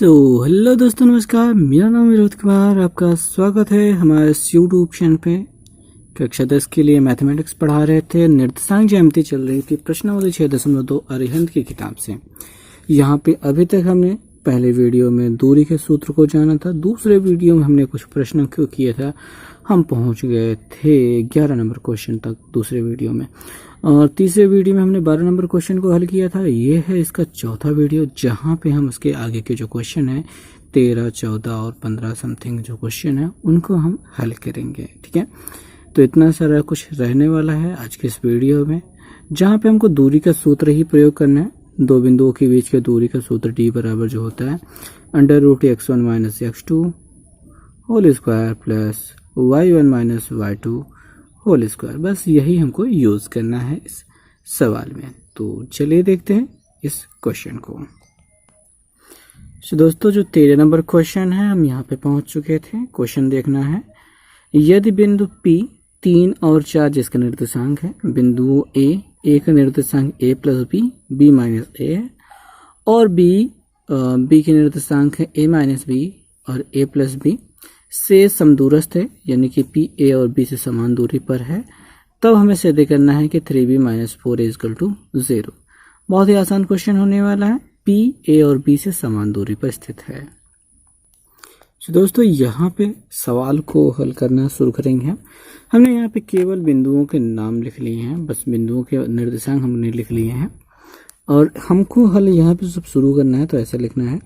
Hello दोस्तों, नमस्कार। मेरा नाम विनोद कुमार, आपका स्वागत है हमारे यूट्यूब चैनल पे। कक्षा 10 के लिए मैथमेटिक्स पढ़ा रहे थे। निर्देशांक ज्यामिति चल रही थी, प्रश्नावली 6.2 अरिहंत की किताब से। यहाँ पे अभी तक हमने पहले वीडियो में दूरी के सूत्र को जाना था, दूसरे वीडियो में हमने कुछ प्रश्नों को किया था। हम पहुंच गए थे 11 नंबर क्वेश्चन तक दूसरे वीडियो में, और तीसरे वीडियो में हमने 12 नंबर क्वेश्चन को हल किया था। ये है इसका चौथा वीडियो, जहाँ पे हम उसके आगे के जो क्वेश्चन है 13, 14 और 15 समथिंग जो क्वेश्चन है उनको हम हल करेंगे। ठीक है, तो इतना सारा कुछ रहने वाला है आज के इस वीडियो में, जहाँ पे हमको दूरी का सूत्र ही प्रयोग करना है। दो बिंदुओं के बीच के दूरी का सूत्र d बराबर जो होता है √x1 - x2 whole square plus y1 - y2 whole square. बस यही हमको यूज करना है इस सवाल में। तो चलिए देखते हैं इस क्वेश्चन को। तो दोस्तों, जो 13 नंबर क्वेश्चन है हम यहाँ पे पहुंच चुके थे। क्वेश्चन देखना है, यदि बिंदु P 3 और 4 जिसका निर्देशांक है, बिंदु A का निर्देशांक a plus b, b minus a है, और b के निर्देशांक है a माइनस बी और a प्लस बी से समदूरस्थ है, यानी कि P a और b से समान दूरी पर है, तब हमें सिद्ध करना है कि 3b - 4a = 0। बहुत ही आसान क्वेश्चन होने वाला है। P a और b से समान दूरी पर स्थित है। तो दोस्तों, यहाँ पे सवाल को हल करना शुरू करेंगे। हमने यहाँ पे केवल बिंदुओं के नाम लिख लिए हैं, बस बिंदुओं के निर्देशांक हमने लिख लिए हैं, और हमको हल यहाँ पे सब शुरू करना है। तो ऐसा लिखना है,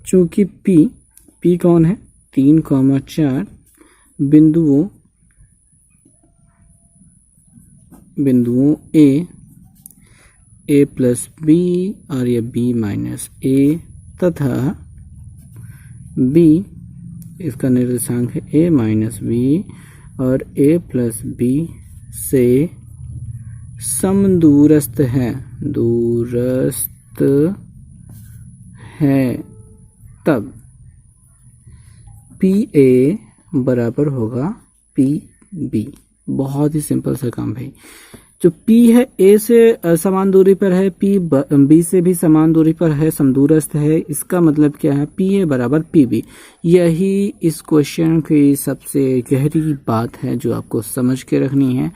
चूंकि P कौन है, 3, 4 बिंदुओं a प्लस बी और ये b माइनस ए, तथा b इसका निर्देशांक है a माइनस बी और a प्लस बी से समदूरस्थ है, दूरस्थ है, तब PA बराबर होगा PB। बहुत ही सिंपल सा काम भाई। जो P है A से समान दूरी पर है, P B से भी समान दूरी पर है, समदूरस्थ है। इसका मतलब क्या है, PA बराबर PB। यही इस क्वेश्चन की सबसे गहरी बात है जो आपको समझ के रखनी है,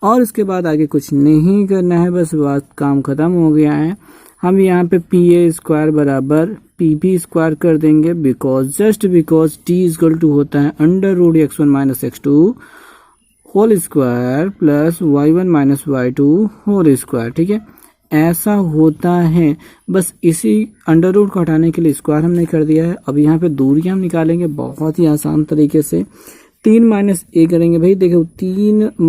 और इसके बाद आगे कुछ नहीं करना है, बस बात काम खत्म हो गया है। हम यहाँ पे PA² बराबर PB स्क्वायर कर देंगे, जस्ट बिकॉज t = होता है √x1 - x2 whole square plus y1 - y2 whole square. ठीक है, ऐसा होता है। बस इसी अंडर को हटाने के लिए स्क्वायर हमने कर दिया है। अब यहाँ पे दूरियां हम निकालेंगे बहुत ही आसान तरीके से। 3 - a करेंगे भाई, देखो 3 -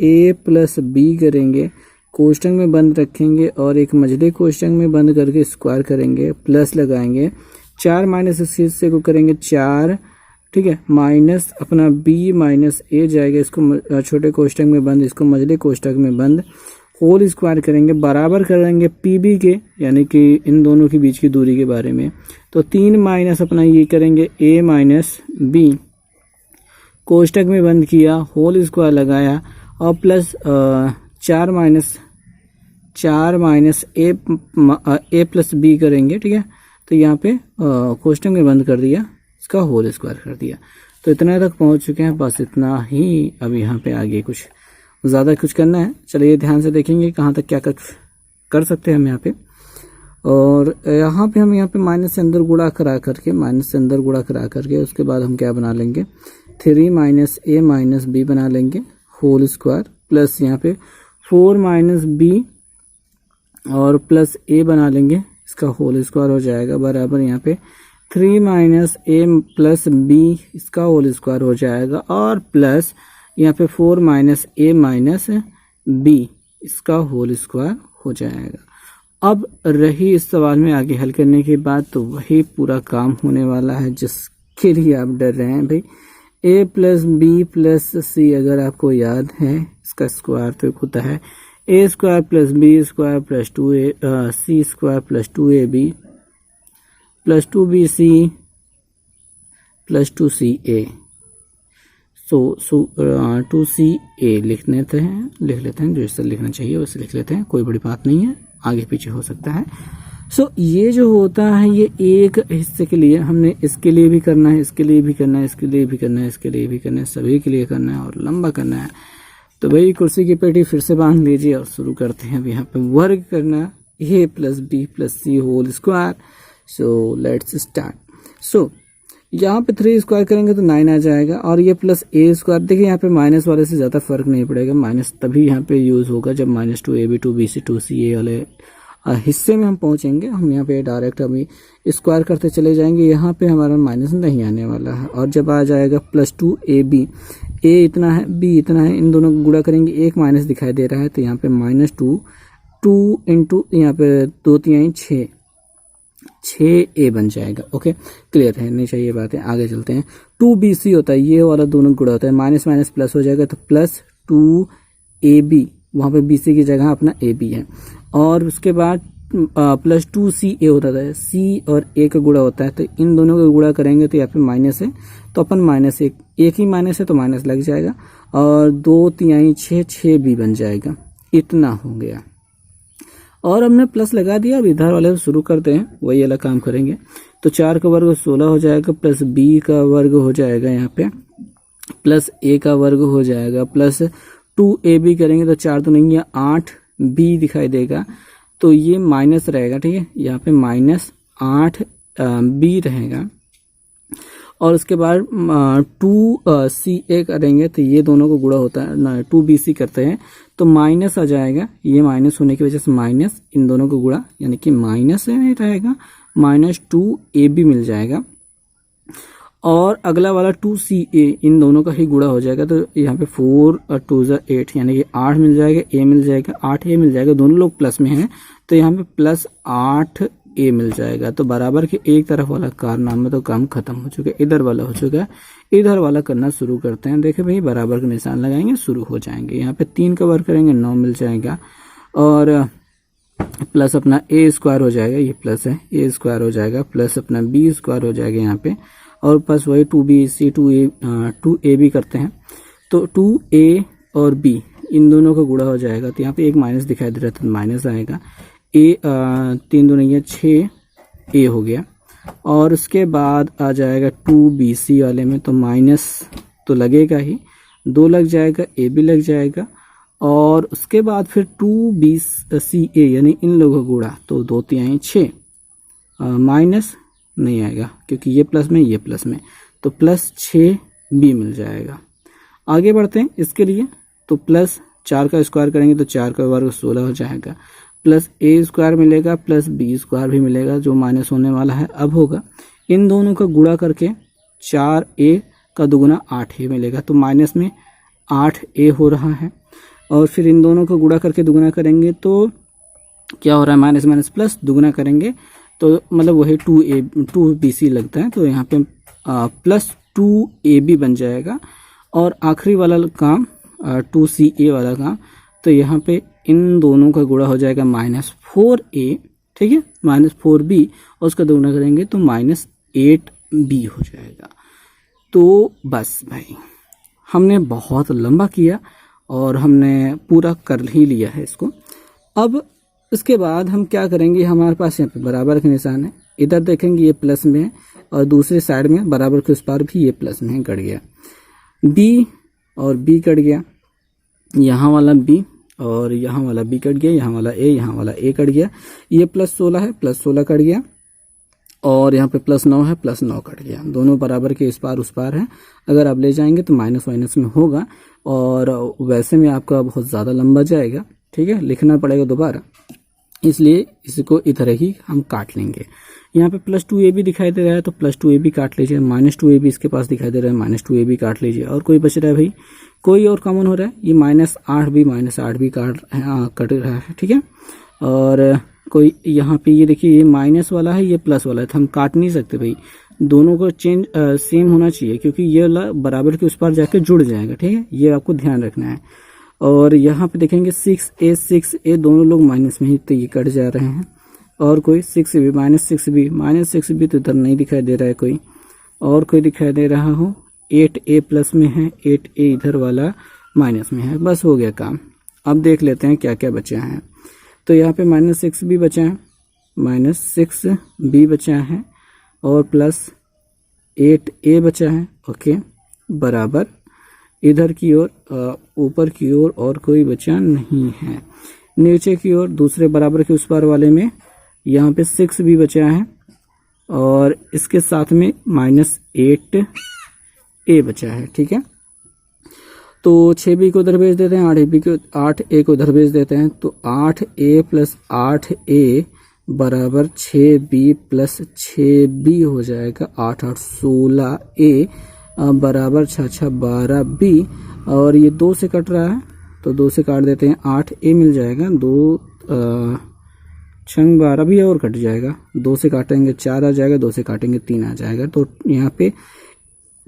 a प्लस b करेंगे, कोष्टक में बंद रखेंगे और एक मझले कोष्टक में बंद करके स्क्वायर करेंगे, प्लस लगाएंगे। 4 - से को करेंगे 4, ठीक है, माइनस अपना b माइनस a जाएगा, इसको छोटे कोष्टक में बंद, इसको मझले कोष्टक में बंद, होल स्क्वायर करेंगे, बराबर करेंगे PB के, यानी कि इन दोनों के बीच की दूरी के बारे में। तो 3 माइनस अपना ये करेंगे a माइनस b, कोष्टक में बंद किया, होल स्क्वायर लगाया, और plus 4 minus a plus b करेंगे। ठीक है, तो यहाँ पे कोष्टक में बंद कर दिया, इसका होल स्क्वायर कर दिया। तो इतना तक पहुंच चुके हैं, बस इतना ही। अब यहाँ पे आगे कुछ ज़्यादा कुछ करना है। चलिए ध्यान से देखेंगे कहाँ तक क्या कर सकते हैं हम यहाँ पे। और यहाँ पे हम माइनस से अंदर गुणा करा करके उसके बाद हम क्या बना लेंगे, 3 - a - b बना लेंगे, होल स्क्वायर, प्लस यहाँ पे 4 - b और प्लस a बना लेंगे, इसका होल स्क्वायर हो जाएगा, बराबर यहाँ पे 3 - a प्लस b, इसका होल स्क्वायर हो जाएगा, और प्लस यहाँ पे 4 - a b, इसका होल स्क्वायर हो जाएगा। अब रही इस सवाल में आगे हल करने के बाद, तो वही पूरा काम होने वाला है जिसके लिए आप डर रहे हैं भाई। a plus b plus c, अगर आपको याद है, इसका स्क्वायर तो होता है a² plus b² plus 2c² plus 2ab plus 2bc plus 2ca। सो 2ca लिख लेते हैं, जो इससे लिखना चाहिए वैसे लिख लेते हैं, कोई बड़ी बात नहीं है, आगे पीछे हो सकता है। सो ये जो होता है ये एक हिस्से के लिए हमने इसके लिए भी करना है, इसके लिए भी करना है, इसके लिए भी करना है, इसके लिए भी करना है, सभी के लिए करना है और लंबा करना है। तो भाई कुर्सी की पेटी फिर से बांध लीजिए और शुरू करते हैं। अब यहाँ पे वर्ग करना a plus B plus C whole square. So let's start. So यहाँ पे 3 स्क्वायर करेंगे तो 9 आ जाएगा और ये प्लस a स्क्वायर। देखिए यहाँ पे माइनस वाले से ज़्यादा फर्क नहीं पड़ेगा, माइनस तभी यहाँ पे यूज़ होगा जब -2ab 2bc 2ca वाले हिस्से में हम पहुंचेंगे। हम यहाँ पे डायरेक्ट अभी स्क्वायर करते चले जाएंगे, यहाँ पे हमारा माइनस नहीं आने वाला है। और जब आ जाएगा +2ab, a इतना है b इतना है, इन दोनों को गुणा करेंगे, एक माइनस दिखाई दे रहा है तो यहाँ पे -2 2 इंटू यहाँ पे 2 3 6a बन जाएगा। ओके क्लियर है, नहीं चाहिए बातें, आगे चलते हैं। 2bc होता है, ये वाला दोनों गुणा होता है, माइनस माइनस प्लस हो जाएगा तो +2ab, वहाँ पे bc की जगह अपना ab है। और उसके बाद +2ca होता था, c और a का गुणा होता है तो इन दोनों का गुणा करेंगे तो यहाँ पे माइनस है तो अपन -1, एक ही माइनस है तो माइनस लग जाएगा और 2 3 6 b बन जाएगा। इतना हो गया और हमने प्लस लगा दिया। अब इधर वाले शुरू करते हैं, वही वाला काम करेंगे। तो 4 का वर्ग 16 हो जाएगा, प्लस b का वर्ग हो जाएगा यहाँ पे, प्लस a का वर्ग हो जाएगा, प्लस 2ab करेंगे तो 4 तो नहीं है 8b दिखाई देगा तो ये माइनस रहेगा। ठीक है, यहाँ पे -8b रहेगा। और उसके बाद 2ca करेंगे तो ये दोनों को गुणा होता है ना, 2bc करते हैं तो माइनस आ जाएगा, ये माइनस होने की वजह से माइनस, इन दोनों को गुणा यानी कि माइनस में रहेगा, -2ab मिल जाएगा। और अगला वाला 2ca, इन दोनों का ही गुणा हो जाएगा तो यहाँ पे 4 और 2 8 यानी कि 8 मिल जाएगा, a मिल जाएगा, 8a मिल जाएगा, दोनों लोग प्लस में हैं तो यहाँ पे +8a मिल जाएगा। तो बराबर के एक तरफ वाला कारनामा तो काम खत्म हो चुका है, इधर वाला हो चुका है, इधर वाला करना शुरू करते हैं। देखिए भाई बराबर का निशान लगाएंगे, शुरू हो जाएंगे। यहाँ पे 3 का वर्ग करेंगे 9 मिल जाएगा और प्लस अपना a स्क्वायर हो जाएगा, ये प्लस है, a स्क्वायर हो जाएगा, प्लस अपना b स्क्वायर हो जाएगा यहाँ पे, और प्लस वही 2bc 2ab करते हैं तो 2a और b इन दोनों का गुणा हो जाएगा तो यहाँ पे एक माइनस दिखाई दे रहा था, माइनस आएगा, a 3 2 नहीं है 6a हो गया। और उसके बाद आ जाएगा 2bc वाले में तो माइनस तो लगेगा ही, 2 लग जाएगा, a भी लग जाएगा। और उसके बाद फिर 2bca यानी इन लोगों का गुणा तो 2 3 6, माइनस नहीं आएगा क्योंकि ये प्लस में ये प्लस में, तो +6b मिल जाएगा। आगे बढ़ते हैं इसके लिए तो प्लस 4 का स्क्वायर करेंगे तो 4 का वर्ग 16 हो जाएगा, प्लस a स्क्वायर मिलेगा, प्लस b स्क्वायर भी मिलेगा, जो माइनस होने वाला है अब होगा। इन दोनों का गुणा करके 4a का दुगुना 8a मिलेगा तो माइनस में 8a हो रहा है। और फिर इन दोनों को गुणा करके दुगुना करेंगे तो क्या हो रहा है, माइनस माइनस प्लस, दुगुना करेंगे तो मतलब वही 2bc लगता है तो यहाँ पे +2ab बन जाएगा। और आखिरी वाला काम 2ca वाला काम तो यहाँ पे इन दोनों का गुणा हो जाएगा -4a, ठीक है, -4b और उसका दुगुना करेंगे तो -8b हो जाएगा। तो बस भाई हमने बहुत लंबा किया और हमने पूरा कर ही लिया है इसको। अब इसके बाद हम क्या करेंगे, हमारे पास यहाँ पे बराबर का निशान है, इधर देखेंगे ये प्लस में है और दूसरे साइड में बराबर के उस पार भी ये प्लस में है, कट गया b और b कट गया, यहाँ वाला b और यहाँ वाला b कट गया, यहाँ वाला a, यहाँ वाला a कट गया, ये +16 है, +16 कट गया और यहाँ पे +9 है, +9 कट गया, दोनों बराबर के इस पार उस पार है। अगर आप ले जाएंगे तो माइनस माइनस में होगा और वैसे में आपका बहुत ज़्यादा लंबा जाएगा, ठीक है, लिखना पड़ेगा दोबारा, इसलिए इसको इधर ही हम काट लेंगे। यहाँ पे +2ab दिखाई दे रहा है तो +2ab काट लीजिए, -2ab इसके पास दिखाई दे रहा है, -2ab काट लीजिए। और कोई बच रहा है भाई, कोई और कॉमन हो रहा है, ये -8b कट रहा है, ठीक है। और कोई यहाँ पे ये देखिए ये माइनस वाला है, ये प्लस वाला है तो हम काट नहीं सकते भाई, दोनों को चेंज सेम होना चाहिए क्योंकि ये वाला बराबर के उस पार जाके जुड़ जाएगा, ठीक है, ये आपको ध्यान रखना है। और यहाँ पे देखेंगे 6a दोनों लोग माइनस में ही तो ये कट जा रहे हैं। और कोई -6b तो इधर नहीं दिखाई दे रहा है कोई, और कोई दिखाई दे रहा हो 8a प्लस में है, 8a इधर वाला माइनस में है, बस हो गया काम। अब देख लेते हैं क्या क्या बचा है। तो यहाँ पे -6b बचा है, माइनस 6b बचा है और प्लस 8a बचा है। ओके, बराबर इधर की ओर ऊपर की ओर और कोई बचा नहीं है। नीचे की ओर दूसरे बराबर के उस पार वाले में यहाँ पे 6b बचा है और इसके साथ में माइनस 8a बचा है। ठीक है, तो 6b को उधर भेज देते हैं, 8a को उधर भेज देते हैं, तो 8a प्लस 8a बराबर 6b प्लस 6b हो जाएगा। 8 8 16a बराबर 6 6 12b और ये 2 से कट रहा है तो 2 से काट देते हैं, 8a मिल जाएगा। 2 छंग 12 भी और कट जाएगा, 2 से काटेंगे 4 आ जाएगा, 2 से काटेंगे 3 आ जाएगा। तो यहाँ पे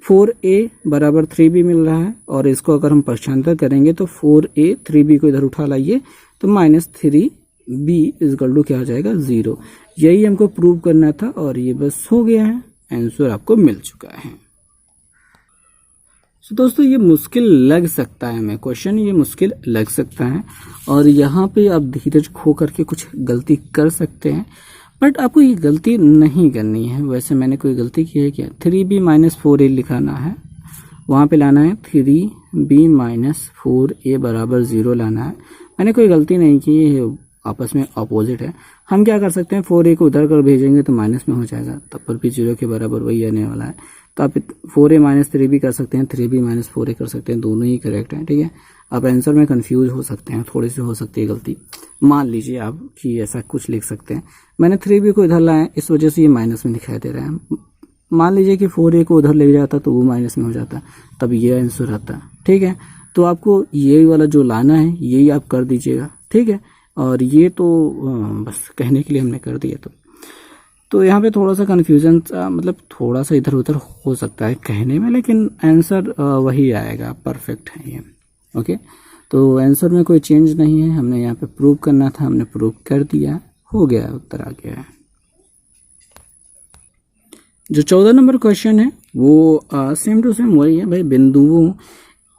4a बराबर 3b मिल रहा है और इसको अगर हम पक्षांतर करेंगे तो 4a 3b को इधर उठा लाइए तो माइनस 3b इजकल टू क्या हो जाएगा 0। यही हमको प्रूव करना था और ये बस हो गया है, आंसर आपको मिल चुका है। तो दोस्तों ये मुश्किल लग सकता है, हमें क्वेश्चन ये मुश्किल लग सकता है और यहाँ पे आप धीरज खो करके कुछ गलती कर सकते हैं, बट आपको ये गलती नहीं करनी है। वैसे मैंने कोई गलती की है क्या? 3b माइनस 4a लिखाना है, वहाँ पे लाना है 3b माइनस 4a बराबर 0 लाना है। मैंने कोई गलती नहीं की है, आपस में अपोजिट है। हम क्या कर सकते हैं, 4a को उधर कर भेजेंगे तो माइनस में हो जाएगा, तब पर भी 0 के बराबर वही आने वाला है। तो आप 4a माइनस 3b कर सकते हैं, 3b माइनस 4a कर सकते हैं, दोनों ही करेक्ट हैं। ठीक है, आप आंसर में कंफ्यूज हो सकते हैं, थोड़ी सी हो सकती है गलती, मान लीजिए आप कि ऐसा कुछ लिख सकते हैं। मैंने 3b को इधर लाया, इस वजह से ये माइनस में दिखाई दे रहा है। मान लीजिए कि 4a को उधर ले जाता तो वो माइनस में हो जाता, तब ये आंसर आता। ठीक है, तो आपको ये वाला जो लाना है यही आप कर दीजिएगा। ठीक है, और ये तो बस कहने के लिए हमने कर दिया। तो यहाँ पे थोड़ा सा कन्फ्यूजन मतलब थोड़ा सा इधर उधर हो सकता है कहने में, लेकिन आंसर वही आएगा, परफेक्ट है ये। ओके, तो आंसर में कोई चेंज नहीं है, हमने यहाँ पे प्रूव करना था, हमने प्रूव कर दिया, हो गया, उत्तर आ गया है। जो 14 नंबर क्वेश्चन है वो सेम टू सेम वही है भाई। बिंदु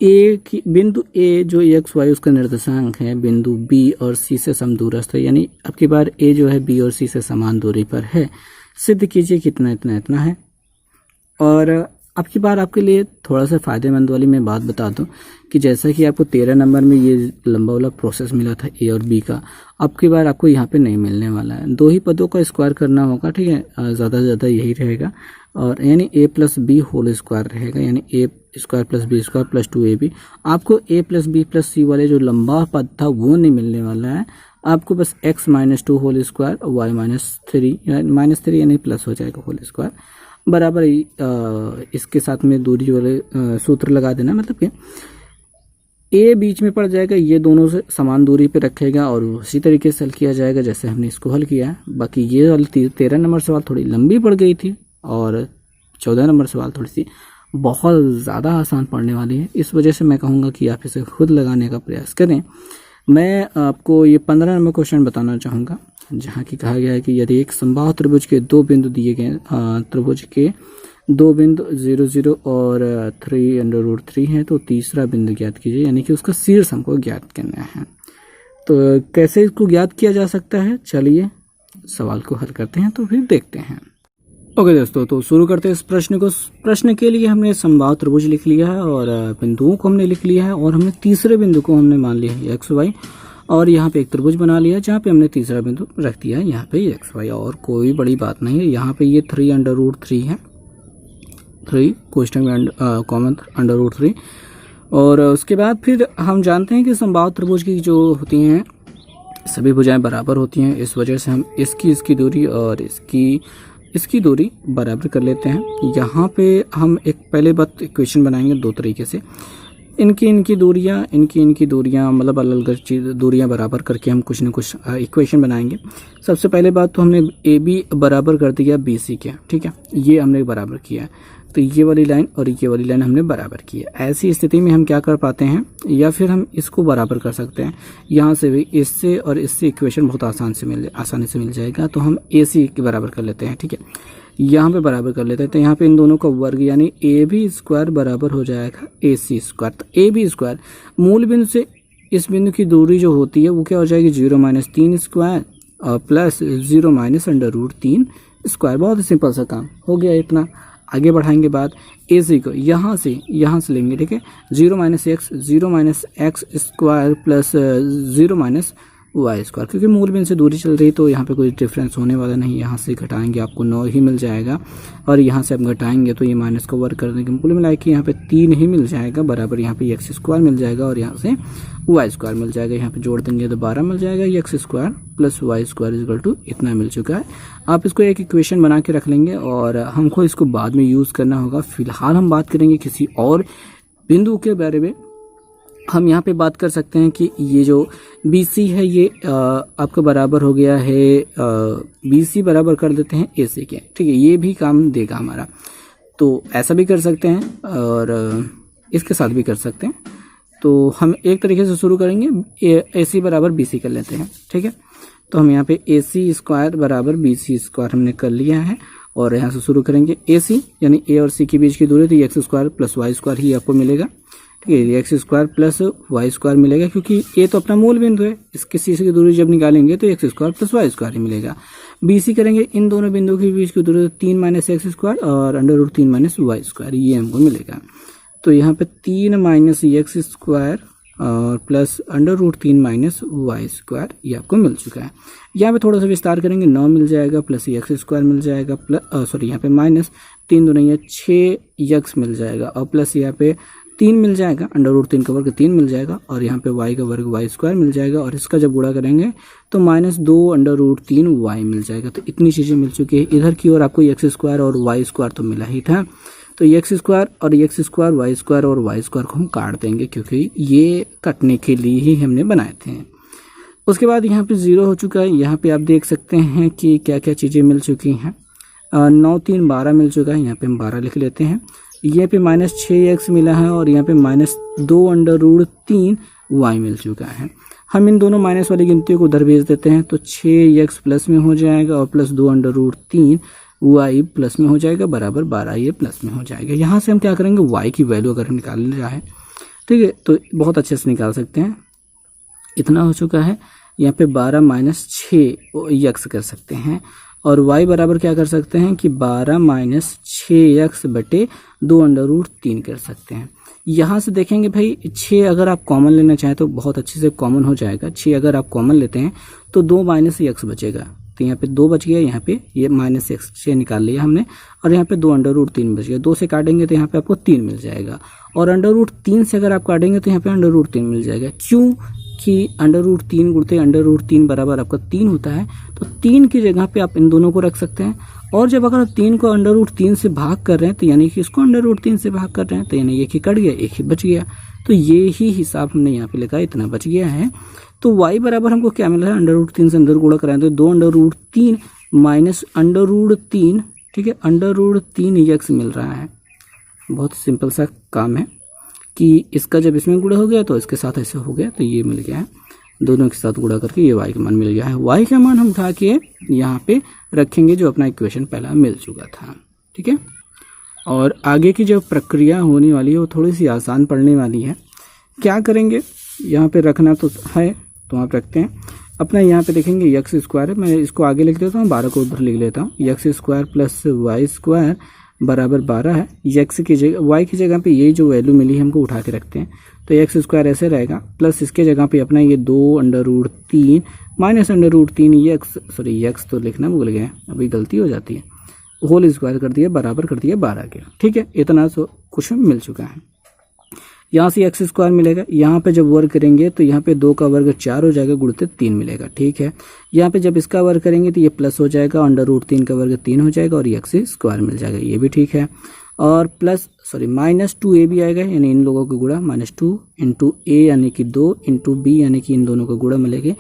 ए जो एक्स वाई उसका निर्देशांक है, बिंदु बी और सी से समदूरस्थ है, यानी अब की बार ए जो है बी और सी से समान दूरी पर है, सिद्ध कीजिए कितना इतना इतना है। और अब की बार आपके लिए थोड़ा सा फायदेमंद वाली मैं बात बता दूं कि जैसा कि आपको 13 नंबर में ये लंबा वाला प्रोसेस मिला था ए और बी का, अब की बार आपको यहाँ पे नहीं मिलने वाला है। 2 ही पदों का स्क्वायर करना होगा। ठीक है, ज़्यादा से ज़्यादा यही रहेगा, और यानी a plus B whole square रहेगा, यानी a square plus B square plus 2ab। आपको a plus B plus C वाले जो लंबा पद था वो नहीं मिलने वाला है, आपको बस x minus 2 whole square y minus 3 यानी प्लस हो जाएगा होल स्क्वायर बराबर इसके साथ में दूरी वाले सूत्र लगा देना, मतलब कि a बीच में पड़ जाएगा, ये दोनों से समान दूरी पे रखेगा और उसी तरीके से हल किया जाएगा जैसे हमने इसको हल किया है। बाकी ये वाली 13 नंबर सवाल थोड़ी लंबी पड़ गई थी और 14 नंबर सवाल थोड़ी सी बहुत ज़्यादा आसान पड़ने वाली है, इस वजह से मैं कहूँगा कि आप इसे खुद लगाने का प्रयास करें। मैं आपको ये 15 नंबर क्वेश्चन बताना चाहूँगा, जहाँ की कहा गया है कि यदि एक समबाहु त्रिभुज के 2 बिंदु दिए गए, त्रिभुज के 2 बिंदु 0 0 और 3√3 है, तो तीसरा बिंदु ज्ञात कीजिए, यानी कि उसका शीर्ष हमको ज्ञात करना है। तो कैसे इसको ज्ञात किया जा सकता है, चलिए सवाल को हल करते हैं तो फिर देखते हैं। ओके दोस्तों, तो शुरू करते हैं इस प्रश्न को। प्रश्न के लिए हमने समबाहु त्रिभुज लिख लिया है और बिंदुओं को हमने लिख लिया है, और हमने तीसरे बिंदु को हमने मान लिया है एक्स वाई, और यहाँ पे एक त्रिभुज बना लिया जहाँ पे हमने तीसरा बिंदु रख दिया है यहाँ पे एक्स वाई, और कोई बड़ी बात नहीं है। यहाँ पे ये 3√3 है, 3 क्वेश्चन में कॉमन √3, और उसके बाद फिर हम जानते हैं कि समबाहु त्रिभुज की जो होती हैं सभी भुजाएं बराबर होती हैं, इस वजह से हम इसकी दूरी और इसकी दूरी बराबर कर लेते हैं। यहाँ पे हम एक पहले बात इक्वेशन बनाएंगे 2 तरीके से, इनकी दूरियाँ मतलब अलग अलग चीज़ दूरियाँ बराबर करके हम कुछ न कुछ इक्वेशन बनाएंगे। सबसे पहले बात तो हमने ए बी बराबर कर दिया बी सी के, ठीक है, ये हमने बराबर किया, तो ये वाली लाइन और ये वाली लाइन हमने बराबर की है। ऐसी स्थिति में हम क्या कर पाते हैं, या फिर हम इसको बराबर कर सकते हैं, यहाँ से भी इससे और इससे इक्वेशन बहुत आसानी से मिल जाएगा, तो हम ए सी के बराबर कर लेते हैं। ठीक है, यहाँ पे बराबर कर लेते हैं, तो यहाँ पे इन दोनों का वर्ग यानी ए बी स्क्वायर बराबर हो जाएगा ए सी स्क्वायर। तो ए बी स्क्वायर मूल बिंदु से इस बिंदु की दूरी जो होती है वो क्या हो जाएगी 0 - 3 square plus 0 minus under root 3 square. बहुत ही सिंपल सा काम हो गया इतना। आगे बढ़ाएंगे बात, ए सी को यहाँ से लेंगे, ठीक है। 0 minus X square plus 0 minus Y square, क्योंकि मूल में से दूरी चल रही तो यहाँ पे कोई डिफरेंस होने वाला नहीं। यहाँ से घटाएंगे आपको 9 ही मिल जाएगा, और यहाँ से आप घटाएंगे तो ये माइनस को वर्क करने के कुल मिला के यहाँ पे 3 ही मिल जाएगा, बराबर यहाँ पे एक्स स्क्वायर मिल जाएगा और यहाँ से वाई स्क्वायर मिल जाएगा। यहाँ पे जोड़ देंगे तो 12 मिल जाएगा। X square plus Y square equal to इतना मिल चुका है। आप इसको एक इक्वेशन बना के रख लेंगे और हमको इसको बाद में यूज़ करना होगा। फिलहाल हम बात करेंगे किसी और बिंदु के बारे में। हम यहाँ पे बात कर सकते हैं कि ये जो BC है ये आपका बराबर हो गया है, BC बराबर कर देते हैं AC के, ठीक है। ये भी काम देगा हमारा, तो ऐसा भी कर सकते हैं और इसके साथ भी कर सकते हैं। तो हम एक तरीके से शुरू करेंगे, AC बराबर BC कर लेते हैं, ठीक है। तो हम यहाँ पे AC स्क्वायर बराबर BC स्क्वायर हमने कर लिया है और यहाँ से शुरू करेंगे। AC यानी A और C के बीच की दूरी, तो X square plus Y square ही आपको मिलेगा, ठीक है। X square plus Y square मिलेगा, क्योंकि ए तो अपना मूल बिंदु है। इसके सी की दूरी जब निकालेंगे तो X square plus Y square ही मिलेगा। BC करेंगे, इन दोनों बिंदुओं के बीच की दूरी 3 माइनस एक्स स्क्वायर और under root 3 minus Y square, ये हमको मिलेगा। तो यहाँ पे 3 माइनस एक्स स्क्वायर और plus under root 3 minus Y square ये आपको मिल चुका है। यहाँ पे थोड़ा सा विस्तार करेंगे, 9 मिल जाएगा प्लस एक्स स्क्वायर मिल जाएगा, प्लस सॉरी यहाँ पे माइनस 3 दूनी है 6 एक्स मिल जाएगा और प्लस यहाँ पे 3 मिल जाएगा, अंडर रूट 3 का वर्ग 3 मिल जाएगा और यहाँ पे y का वर्ग वाई स्क्वायर मिल जाएगा और इसका जब गुणा करेंगे तो माइनस 2 अंडर रूट 3 वाई मिल जाएगा। तो इतनी चीज़ें मिल चुकी है। इधर की ओर आपको एक्स स्क्वायर और वाई स्क्वायर तो मिला ही था, तो एक्स स्क्वायर और एक्स स्क्वायर, वाई स्क्वायर और वाई स्क्वायर को हम काट देंगे, क्योंकि ये कटने के लिए ही हमने बनाए थे। उसके बाद यहाँ पे 0 हो चुका है। यहाँ पे आप देख सकते हैं कि क्या क्या चीज़ें मिल चुकी हैं। 9 3 12 मिल चुका है, यहाँ पे हम 12 लिख लेते हैं। यहाँ पे माइनस 6x मिला है और यहाँ पे माइनस 2 अंडर रूट 3 वाई मिल चुका है। हम इन दोनों माइनस वाली गिनतियों को उधर भेज देते हैं, तो 6x प्लस में हो जाएगा और plus 2 under root 3 Y plus में हो जाएगा, बराबर 12 ये प्लस में हो जाएगा। यहाँ से हम क्या करेंगे, y की वैल्यू अगर हम निकालने जाए, ठीक है, तो बहुत अच्छे से निकाल सकते हैं। इतना हो चुका है। यहाँ पे 12 माइनस 6x कर सकते हैं और y बराबर क्या कर सकते हैं कि 12 माइनस 6x बटे 2 अंडर रूट 3 कर सकते हैं। यहाँ से देखेंगे भाई 6 अगर आप कॉमन लेना चाहें तो बहुत अच्छे से कॉमन हो जाएगा। 6 अगर आप कॉमन लेते हैं तो 2 माइनस x बचेगा, तो यहाँ पे 2 बच गया, यहाँ पे ये माइनस x 6 निकाल लिया हमने और यहाँ पे 2 अंडर रूट 3 बच गया। 2 से काटेंगे तो यहाँ पे आपको 3 मिल जाएगा और अंडर रूट 3 से अगर आप काटेंगे तो यहाँ पे अंडर रूट 3 मिल जाएगा। क्यों कि अंडर रूट 3 गुणते अंडर रूट 3 बराबर आपका 3 होता है, तो 3 की जगह पे आप इन दोनों को रख सकते हैं। और जब अगर आप 3 को अंडर रूट 3 से भाग कर रहे हैं तो यानी कि इसको अंडर रूट 3 से भाग कर रहे हैं, तो यानी एक ही कट गया, एक ही बच गया। तो ये ही हिसाब हमने यहाँ पे लिखा, इतना बच गया है। तो y बराबर हमको क्या मिला है, अंडर रूट 3 से अंदर गुणा कराएं तो 2 under root 3 minus under root 3, ठीक है, अंडर रूट 3 x मिल रहा है। बहुत सिंपल सा काम है कि इसका जब इसमें गुणा हो गया तो इसके साथ ऐसे हो गया, तो ये मिल गया है। दोनों के साथ गुणा करके ये y का मान मिल गया है। y का मान हम उठा के यहाँ पे रखेंगे जो अपना इक्वेशन पहला मिल चुका था, ठीक है। और आगे की जो प्रक्रिया होने वाली है वो थोड़ी सी आसान पड़ने वाली है। क्या करेंगे, यहाँ पे रखना तो है, तो आप रखते हैं अपना। यहाँ पे देखेंगे एक्स स्क्वायर है, मैं इसको आगे लिख देता हूँ, 12 को उधर लिख लेता हूँ। X square plus Y square बराबर 12 है। एक्स की जगह वाई की जगह पे ये जो वैल्यू मिली हमको उठा के रखते हैं, तो एक्स स्क्वायर ऐसे रहेगा प्लस इसके जगह पे अपना ये 2 under root 3 minus under root 3 X, sorry X तो लिखना भूल गए, अभी गलती हो जाती है, होल स्क्वायर कर दिया, बराबर कर दिया 12 के, ठीक है। इतना तो कुछ मिल चुका है। यहाँ से एक्स स्क्वायर मिलेगा, यहाँ पे जब वर्ग करेंगे तो यहाँ पे 2 का वर्ग 4 हो जाएगा, गुणित 3 मिलेगा, ठीक है। यहाँ पे जब इसका वर्ग करेंगे तो ये प्लस हो जाएगा, अंडर रूट 3 का वर्ग 3 हो जाएगा और एक्स स्क्वायर मिल जाएगा, ये भी ठीक है। और प्लस सॉरी माइनस 2a भी आएगा, यानी इन लोगों का गुणा माइनस 2 इंटू ए यानी कि 2 इंटू बी यानी कि इन दोनों का गुणा मिलेगा।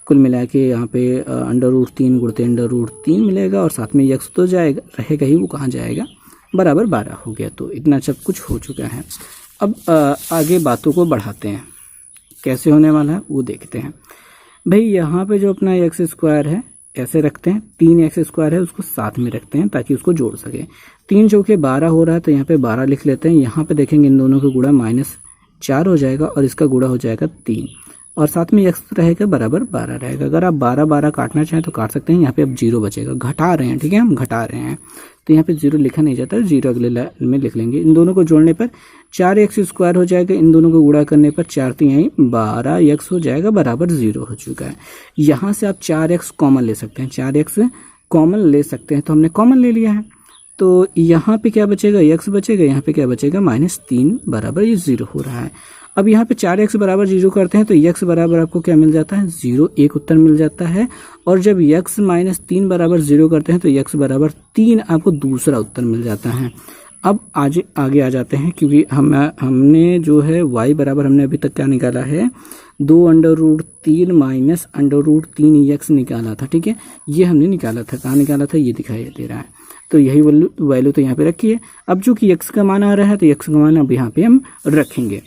कुल मिला के यहाँ पे अंडर रूट 3 गुणते अंडर रूट 3 मिलेगा और साथ में एक्स तो जाएगा, रहेगा ही, वो कहाँ जाएगा, बराबर 12 हो गया। तो इतना सब कुछ हो चुका है। अब आगे बातों को बढ़ाते हैं, कैसे होने वाला है वो देखते हैं। भाई यहाँ पे जो अपना एक्स स्क्वायर है ऐसे रखते हैं, 3 एक्स स्क्वायर है उसको साथ में रखते हैं ताकि उसको जोड़ सके। 3 चौके 12 हो रहा है, तो यहाँ पे 12 लिख लेते हैं। यहाँ पे देखेंगे इन दोनों का गुणा माइनस 4 हो जाएगा और इसका गुणा हो जाएगा 3, और साथ में x रहेगा बराबर 12 रहेगा। अगर आप 12 काटना चाहें तो काट सकते हैं। यहाँ पे अब 0 बचेगा, घटा रहे हैं, ठीक है, हम घटा रहे हैं तो यहाँ पे 0 लिखा नहीं जाता, 0 अगले लाइन में लिख लेंगे। इन दोनों को जोड़ने पर 4x² हो जाएगा, इन दोनों को गुणा करने पर 4 3 12x हो जाएगा बराबर 0 हो चुका है। यहाँ से आप 4x कॉमन ले सकते हैं, 4x कॉमन ले सकते हैं, तो हमने कॉमन ले लिया है। तो यहाँ पे क्या बचेगा, x बचेगा, यहाँ पे क्या बचेगा -3 बराबर ये 0 हो रहा है। अब यहाँ पे 4x बराबर 0 करते हैं तो x बराबर आपको क्या मिल जाता है 0, एक उत्तर मिल जाता है। और जब x -3 बराबर 0 करते हैं तो x बराबर 3 आपको दूसरा उत्तर मिल जाता है। अब आगे आ जाते हैं, क्योंकि हमने जो है y बराबर हमने अभी तक क्या निकाला है 2√3 माइनस √3x निकाला था, ठीक है, ये हमने निकाला था। कहाँ निकाला था, ये दिखाई दे रहा है। तो यही वैल्यू तो यहाँ पे रखी है। अब जो कि x का मान आ रहा है तो x का मान अब यहाँ पे हम रखेंगे।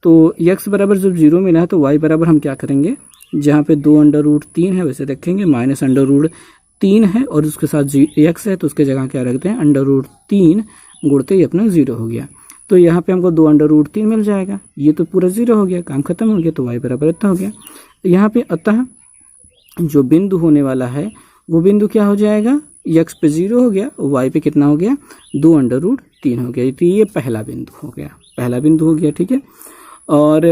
तो x बराबर जब 0 मिला है तो y बराबर हम क्या करेंगे, जहाँ पे 2√3 है वैसे रखेंगे, माइनस √3 है और उसके साथ x है तो उसके जगह क्या रखते हैं √3 गुणते ही अपना 0 हो गया। तो यहाँ पे हमको 2√3 मिल जाएगा, ये तो पूरा 0 हो गया, काम खत्म हो गया। तो y बराबर इतना हो गया। यहाँ पे अतः जो बिंदु होने वाला है वो बिंदु क्या हो जाएगा, x पे 0 हो गया, y पे कितना हो गया 2√3 हो गया। तो ये पहला बिंदु हो गया, पहला बिंदु हो गया, ठीक है। और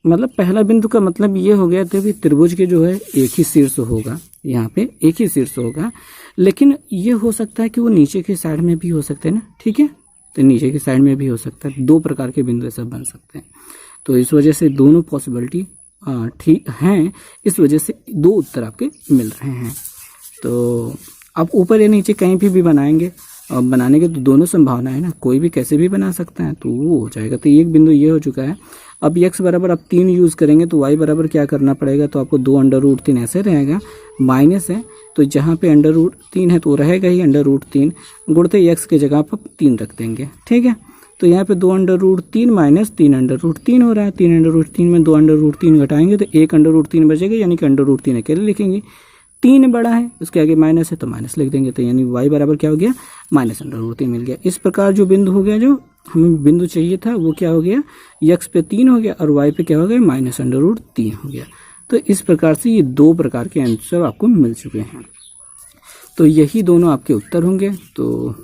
मतलब पहला बिंदु का मतलब ये हो गया तो भी त्रिभुज के जो है एक ही शीर्ष होगा, यहाँ पे एक ही शीर्ष होगा, लेकिन ये हो सकता है कि वो नीचे की साइड में भी हो सकते हैं ना, ठीक है, तो नीचे की साइड में भी हो सकता है। 2 प्रकार के बिंदु ऐसा बन सकते हैं। तो इस वजह से दोनों पॉसिबिलिटी ठीक हैं, इस वजह से 2 उत्तर आपके मिल रहे हैं। तो आप ऊपर या नीचे कहीं भी बनाएंगे, बनाने के तो दोनों संभावना है ना, कोई भी कैसे भी बना सकता है, तो वो हो जाएगा। तो एक बिंदु ये हो चुका है। अब x बराबर आप 3 यूज़ करेंगे तो y बराबर क्या करना पड़ेगा, तो आपको 2√3 ऐसे रहेगा, माइनस है तो जहाँ पे √3 है तो रहेगा ही √3, गुणते x की जगह आप 3 रख देंगे, ठीक है। तो यहाँ पे 2√3 माइनस 3√3 हो रहा है, 3√3 में 2√3 घटाएंगे तो 1√3 बचेगा, यानी कि √3 अकेले लिखेंगे। 3 बड़ा है, उसके आगे माइनस है तो माइनस लिख देंगे, तो यानी y बराबर क्या हो गया -√3 मिल गया। इस प्रकार जो बिंदु हो गया, जो हमें बिंदु चाहिए था वो क्या हो गया, x पे 3 हो गया और y पे क्या हो गया -√3 हो गया। तो इस प्रकार से ये 2 प्रकार के आंसर आपको मिल चुके हैं। तो यही दोनों आपके उत्तर होंगे। तो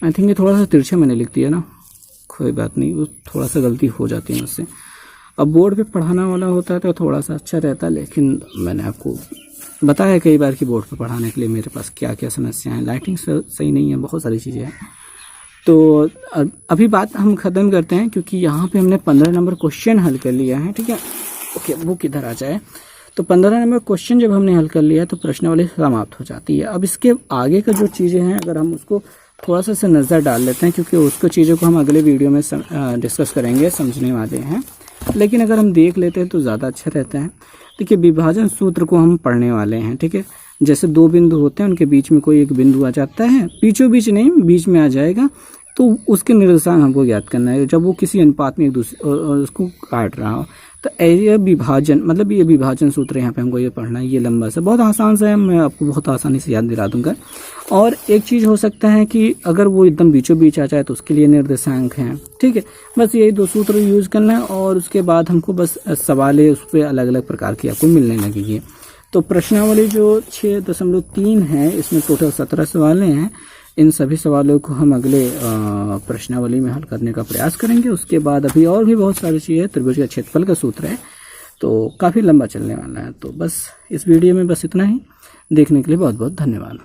आई थिंक ये थोड़ा सा तिरछा मैंने लिख दिया ना, कोई बात नहीं, वो थोड़ा सा गलती हो जाती है मुझसे। अब बोर्ड पे पढ़ाना वाला होता है तो थोड़ा सा अच्छा रहता है, लेकिन मैंने आपको बताया कई बार कि बोर्ड पे पढ़ाने के लिए मेरे पास क्या क्या समस्याएं हैं, लाइटिंग सही नहीं है, बहुत सारी चीज़ें हैं। तो अभी बात हम ख़त्म करते हैं, क्योंकि यहाँ पे हमने 15 नंबर क्वेश्चन हल कर लिया है, ठीक है। ओके, वो किधर आ जाए। तो 15 नंबर क्वेश्चन जब हमने हल कर लिया तो प्रश्नावली समाप्त हो जाती है। अब इसके आगे का जो चीज़ें हैं अगर हम उसको थोड़ा सा नज़र डाल लेते हैं, क्योंकि उसको चीज़ों को हम अगले वीडियो में डिस्कस करेंगे, समझने वाले हैं, लेकिन अगर हम देख लेते हैं तो ज़्यादा अच्छा रहता है। देखिए, विभाजन सूत्र को हम पढ़ने वाले हैं, ठीक है। जैसे 2 बिंदु होते हैं, उनके बीच में कोई एक बिंदु आ जाता है, बीचों बीच नहीं, बीच में आ जाएगा, तो उसके निर्देशांक हमको ज्ञात करना है जब वो किसी अनुपात में एक दूसरे उसको काट रहा हो। तो ये विभाजन, मतलब ये विभाजन सूत्र यहाँ पे हमको ये पढ़ना है। ये लंबा सा बहुत आसान सा है, मैं आपको बहुत आसानी से याद दिला दूंगा। और एक चीज़ हो सकता है कि अगर वो एकदम बीचों बीच आ जाए तो उसके लिए निर्देशांक हैं, ठीक है। बस यही 2 सूत्र यूज़ करना है और उसके बाद हमको बस सवाल है उस पर अलग अलग प्रकार की आपको मिलने लगेगी। तो प्रश्नावली जो 6.3 है, इसमें टोटल 17 सवाल हैं। इन सभी सवालों को हम अगले प्रश्नावली में हल करने का प्रयास करेंगे। उसके बाद अभी और भी बहुत सारी चीज़ें, त्रिभुज का क्षेत्रफल का सूत्र है, तो काफ़ी लंबा चलने वाला है। तो बस इस वीडियो में बस इतना ही। देखने के लिए बहुत बहुत धन्यवाद।